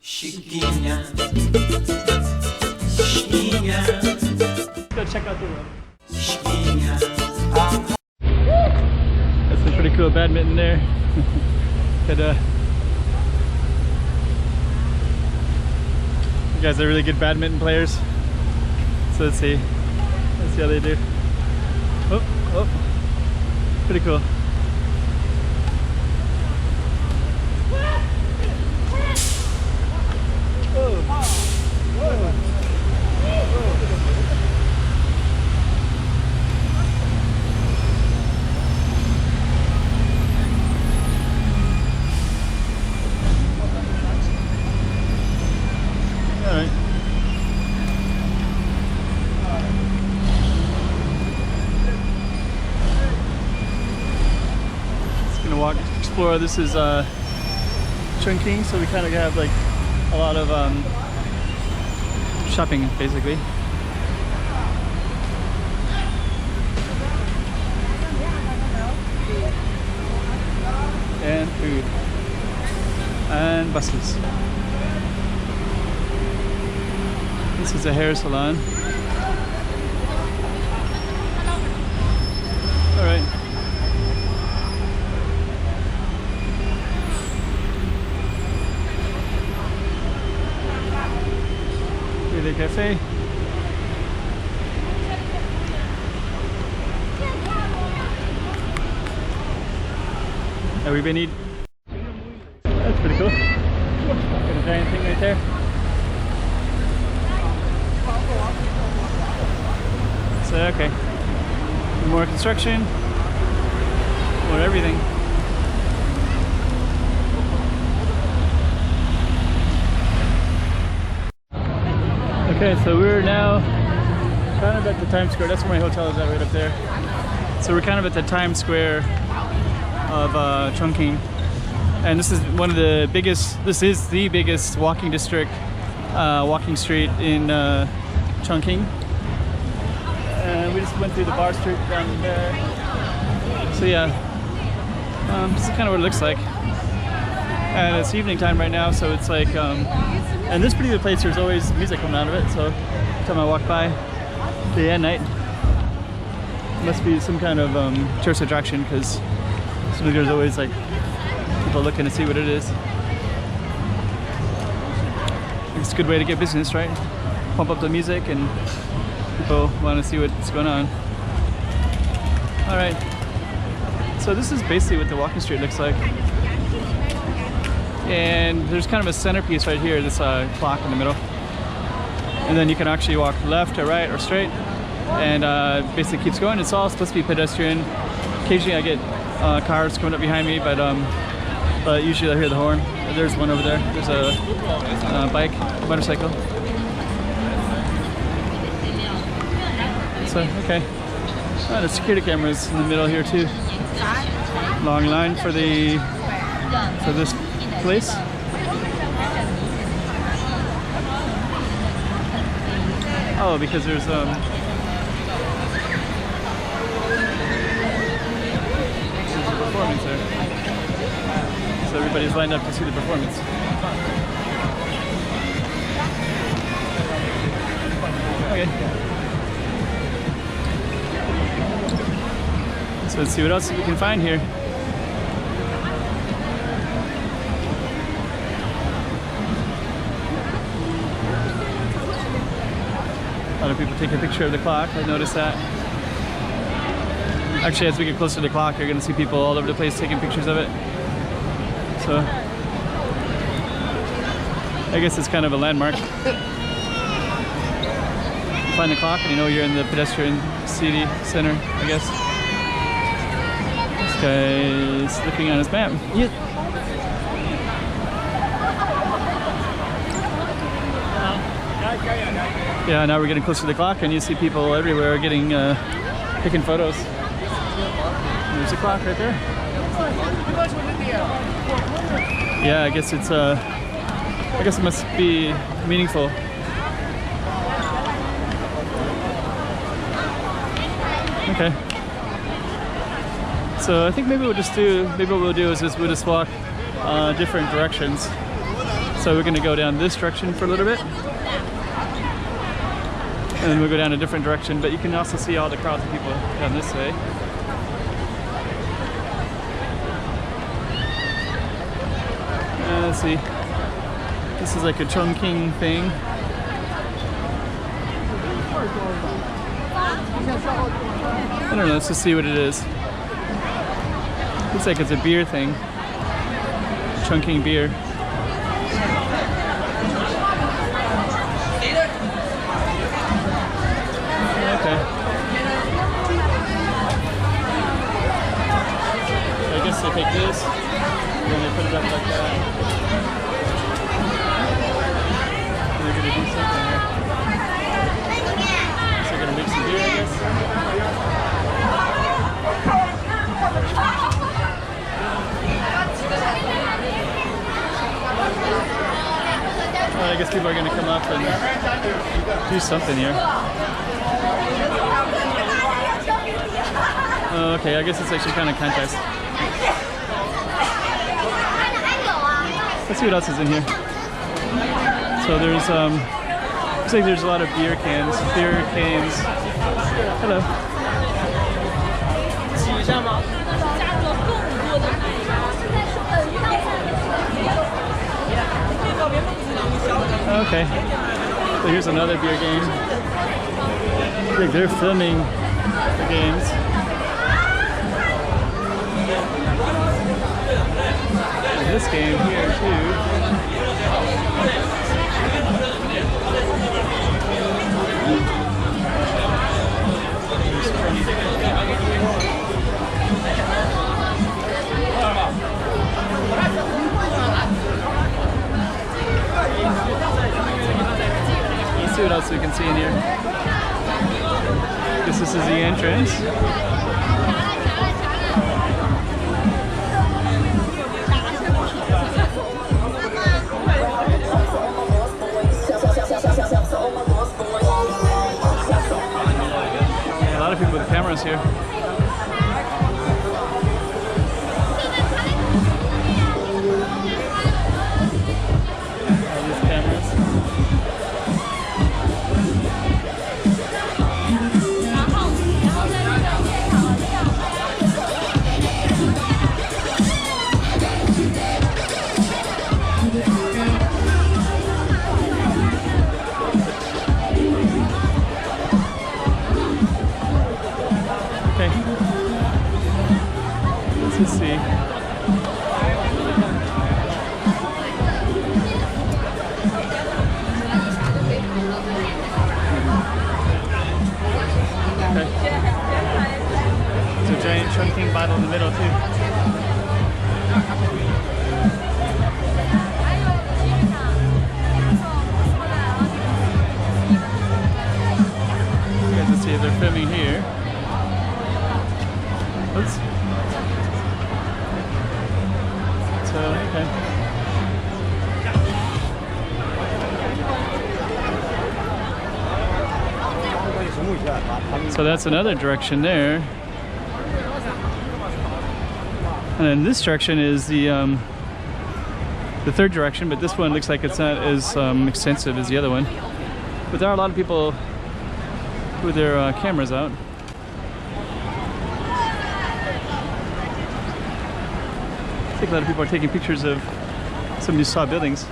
Go check out the room. That's some pretty cool badminton there. But you guys are really good badminton players. So let's see how they do. Oh, oh, pretty cool. Explore. This is Chongqing, so we kind of have like a lot of shopping basically. And food. And buses. This is a hair salon. Alright. The cafe. Have we been eating? That's pretty cool. Got a giant thing right there. So okay, more construction, more everything. Okay, so we're now kind of at the Times Square. That's where my hotel is at, right up there. So we're kind of at the Times Square of Chongqing, and this is one of the biggest. This is the biggest walking district, walking street in Chongqing. And we just went through the bar street down there. So yeah, this is kind of what it looks like. And it's evening time right now, so it's like. And this particular place, there's always music coming out of it, so every time I walk by, day and night, it must be some kind of tourist attraction, because there's always like people looking to see what it is. It's a good way to get business, right? Pump up the music and people want to see what's going on. Alright, so this is basically what the walking street looks like. And there's kind of a centerpiece right here, this clock in the middle. And then you can actually walk left or right or straight, and basically keeps going. It's all supposed to be pedestrian. Occasionally I get cars coming up behind me, but usually I hear the horn. There's one over there. There's a bike, a motorcycle. So, okay. Oh, the security cameras in the middle here too. Long line for this place. Oh, because there's a performance there. So everybody's lined up to see the performance. Okay. So let's see what else we can find here. A lot of people take a picture of the clock. I noticed that. Actually, as we get closer to the clock, you're going to see people all over the place taking pictures of it. So, I guess it's kind of a landmark. You find the clock and you know you're in the pedestrian city center, I guess. This guy's looking on his map. Yeah, now we're getting closer to the clock and you see people everywhere getting, taking photos. There's the clock right there. Yeah, I guess it's, I guess it must be meaningful. Okay. So I think maybe what we'll do is we'll just walk different directions. So we're gonna go down this direction for a little bit. And then we'll go down a different direction, but you can also see all the crowds of people down this way. Let's see. This is like a Chongqing thing. I don't know, let's just see what it is. Looks like it's a beer thing. Chongqing beer. Okay. So I guess they take this, and then they put it up like that. And they're gonna do something here. So they're gonna make some beer, I guess. Well, I guess people are gonna come up and do something here. Oh, okay, I guess it's actually kind of contest. Let's see what else is in here. So there's looks like there's a lot of beer cans. Hello. Okay. So here's another beer game. I think they're filming the games. And this game here too. Let's see what else we can see in here. This is the entrance. A lot of people with cameras here. All these cameras. Let's see. Okay. There's a giant Chongqing bottle in the middle too. You guys can see they're filming here. Oops. Okay. So that's another direction there. And then this direction is the third direction, but this one looks like it's not as extensive as the other one. But there are a lot of people with their cameras out. I think a lot of people are taking pictures of some of these tall buildings.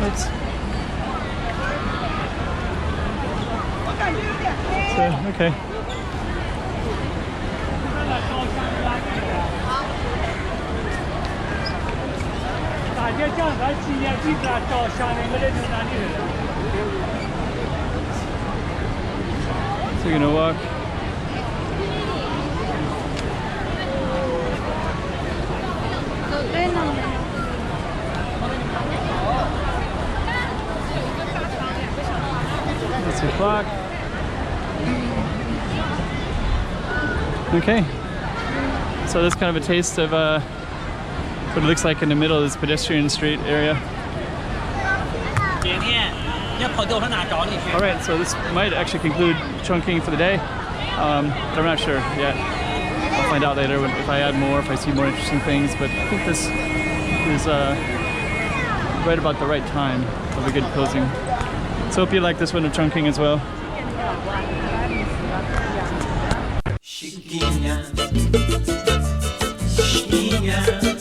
Oops. So, okay. So we're gonna walk. It's 2 o'clock. Okay. So that's kind of a taste of what it looks like in the middle of this pedestrian street area. All right, so this might actually conclude Chongqing for the day, but I'm not sure yet. I'll find out later if I add more, if I see more interesting things. But I think this is right about the right time of a good closing. So hope you like this one of Chongqing as well. Chiquinha, chiquinha.